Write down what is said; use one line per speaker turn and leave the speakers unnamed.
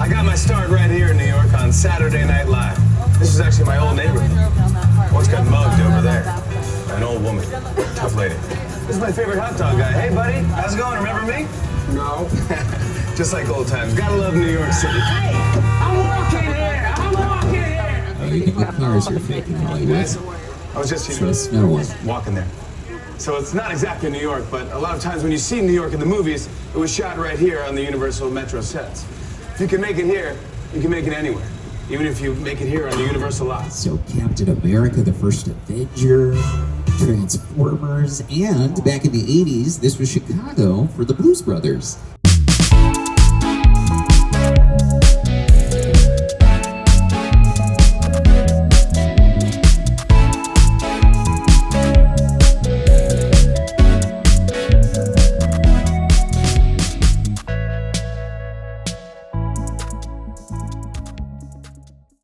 I got my start right here in New York on Saturday Night Live. This is actually my old neighborhood. Once got mugged over there by an old woman, tough lady. This is my favorite hot dog guy. Hey, buddy, how's it going? Remember me? No. Just like old times. Gotta love New York City. Hey, I'm walking here. I'm walking here.
Oh, you think the cars are fake in Hollywood?
I was just,
Trust no one.
walking there. So it's not exactly New York, but a lot of times when you see New York in the movies, it was shot right here on the Universal Metro sets. If you can make it here, you can make it anywhere. Even if you make it here on the Universal lot.
So Captain America, the first Avenger, Transformers, and back in the 80s, this was Chicago for the Blues Brothers.